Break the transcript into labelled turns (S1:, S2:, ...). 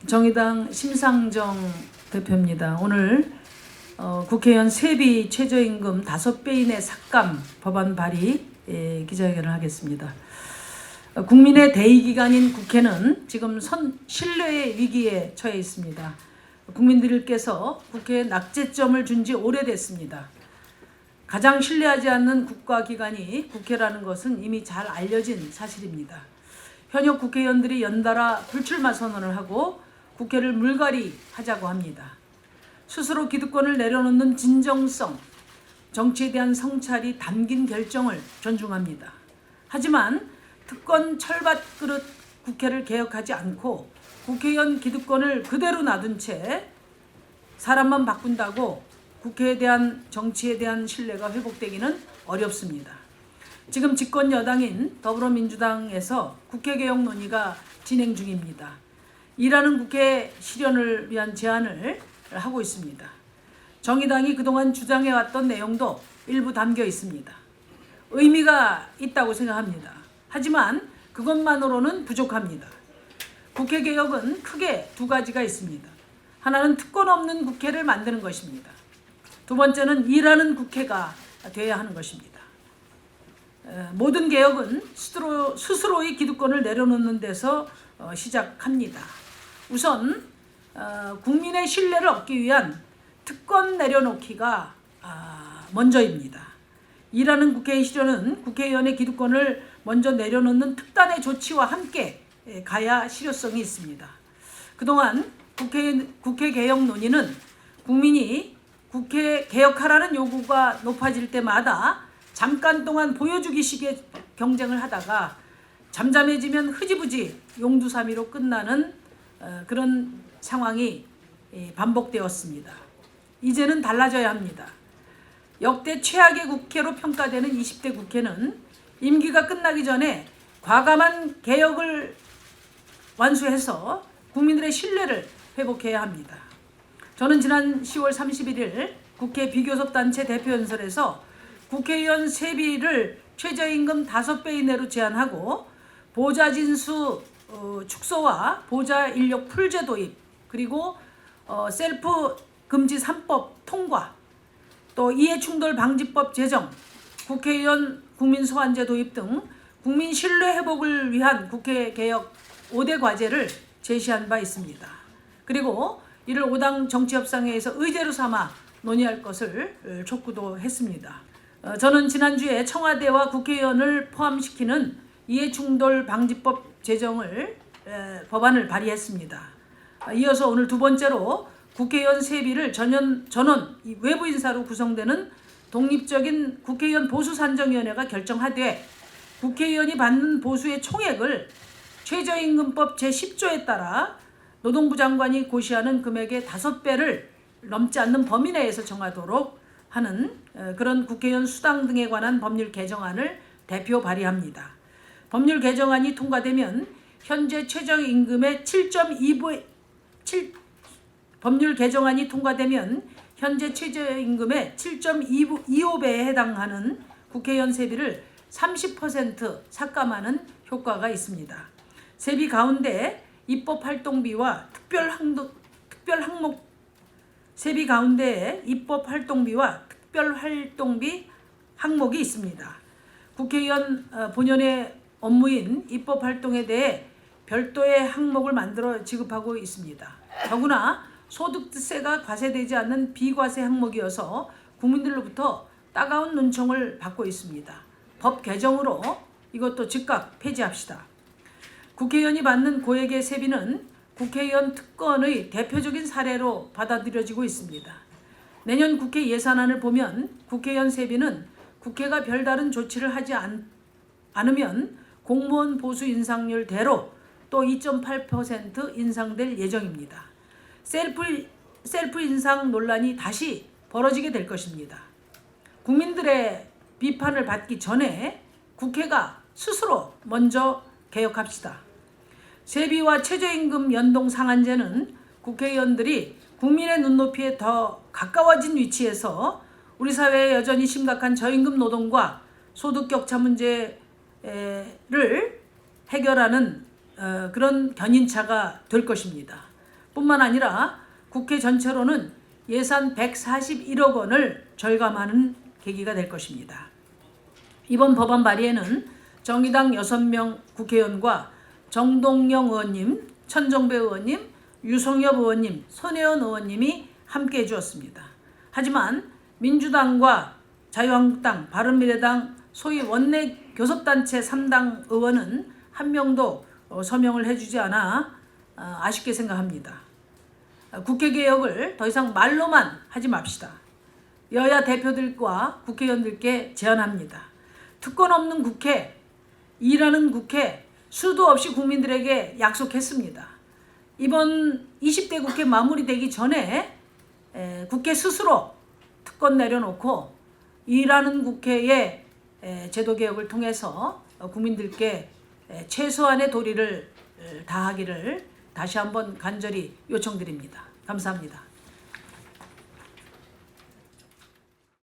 S1: 정의당 심상정 대표입니다. 오늘 국회의원 세비 최저임금 5배 이내 삭감 법안 발의 기자회견을 하겠습니다. 국민의 대의기관인 국회는 지금 신뢰의 위기에 처해 있습니다. 국민들께서 국회에 낙제점을 준 지 오래됐습니다. 가장 신뢰하지 않는 국가기관이 국회라는 것은 이미 잘 알려진 사실입니다. 현역 국회의원들이 연달아 불출마 선언을 하고 국회를 물갈이 하자고 합니다. 스스로 기득권을 내려놓는 진정성, 정치에 대한 성찰이 담긴 결정을 존중합니다. 하지만 특권 철밥그릇 국회를 개혁하지 않고 국회의원 기득권을 그대로 놔둔 채 사람만 바꾼다고 국회에 대한 정치에 대한 신뢰가 회복되기는 어렵습니다. 지금 집권 여당인 더불어민주당에서 국회개혁 논의가 진행 중입니다. 일하는 국회 실현을 위한 제안을 하고 있습니다. 정의당이 그동안 주장해왔던 내용도 일부 담겨 있습니다. 의미가 있다고 생각합니다. 하지만 그것만으로는 부족합니다. 국회 개혁은 크게 두 가지가 있습니다. 하나는 특권 없는 국회를 만드는 것입니다. 두 번째는 일하는 국회가 돼야 하는 것입니다. 모든 개혁은 스스로의 기득권을 내려놓는 데서 시작합니다. 우선 국민의 신뢰를 얻기 위한 특권 내려놓기가 먼저입니다. 일하는 국회의 실현은 국회의원의 기득권을 먼저 내려놓는 특단의 조치와 함께 가야 실효성이 있습니다. 그동안 국회 개혁 논의는 국민이 국회 개혁하라는 요구가 높아질 때마다 잠깐 동안 보여주기식의 경쟁을 하다가 잠잠해지면 흐지부지 용두사미로 끝나는 그런 상황이 반복되었습니다. 이제는 달라져야 합니다. 역대 최악의 국회로 평가되는 20대 국회는 임기가 끝나기 전에 과감한 개혁을 완수해서 국민들의 신뢰를 회복해야 합니다. 저는 지난 10월 31일 국회 비교섭단체 대표연설에서 국회의원 세비를 최저임금 5배 이내로 제한하고 보좌진수 축소와 보좌 인력 풀제 도입, 그리고 셀프 금지 3법 통과, 또 이해충돌 방지법 제정, 국회의원 국민소환제 도입 등 국민 신뢰 회복을 위한 국회 개혁 5대 과제를 제시한 바 있습니다. 그리고 이를 5당 정치협상회에서 의제로 삼아 논의할 것을 촉구도 했습니다. 저는 지난주에 청와대와 국회의원을 포함시키는 이해충돌 방지법 제정을 법안을 발의했습니다. 이어서 오늘 두 번째로 국회의원 세비를 전원 외부 인사로 구성되는 독립적인 국회의원 보수산정위원회가 결정하되 국회의원이 받는 보수의 총액을 최저임금법 제10조에 따라 노동부 장관이 고시하는 금액의 5배를 넘지 않는 범위 내에서 정하도록 하는 그런 국회의원 수당 등에 관한 법률 개정안을 대표 발의합니다. 법률 개정안이 통과되면 현재 최저임금의 7.25배에 해당하는 국회의원 세비를 30% 삭감하는 효과가 있습니다. 세비 가운데 입법 활동비와 세비 가운데 입법 활동비와 특별 활동비 항목이 있습니다. 국회의원 본연의 업무인 입법 활동에 대해 별도의 항목을 만들어 지급하고 있습니다. 더구나 소득세가 과세되지 않는 비과세 항목이어서 국민들로부터 따가운 눈총을 받고 있습니다. 법 개정으로 이것도 즉각 폐지합시다. 국회의원이 받는 고액의 세비는 국회의원 특권의 대표적인 사례로 받아들여지고 있습니다. 내년 국회 예산안을 보면 국회의원 세비는 국회가 별다른 조치를 하지 않으면 공무원 보수 인상률대로 또 2.8% 인상될 예정입니다. 셀프 인상 논란이 다시 벌어지게 될 것입니다. 국민들의 비판을 받기 전에 국회가 스스로 먼저 개혁합시다. 세비와 최저임금 연동 상한제는 국회의원들이 국민의 눈높이에 더 가까워진 위치에서 우리 사회에 여전히 심각한 저임금 노동과 소득 격차 문제를 해결하는 그런 견인차가 될 것입니다. 뿐만 아니라 국회 전체로는 예산 141억 원을 절감하는 계기가 될 것입니다. 이번 법안 발의에는 정의당 6명 국회의원과 정동영 의원님, 천정배 의원님, 유성엽 의원님, 손혜원 의원님이 함께해 주었습니다. 하지만 민주당과 자유한국당, 바른미래당, 소위 원내 교섭단체 3당 의원은 한 명도 서명을 해주지 않아 아쉽게 생각합니다. 국회개혁을 더 이상 말로만 하지 맙시다. 여야 대표들과 국회의원들께 제안합니다. 특권 없는 국회, 일하는 국회, 수도 없이 국민들에게 약속했습니다. 이번 20대 국회 마무리되기 전에 국회 스스로 특권 내려놓고 일하는 국회의 제도개혁을 통해서 국민들께 최소한의 도리를 다하기를 다시 한번 간절히 요청드립니다. 감사합니다.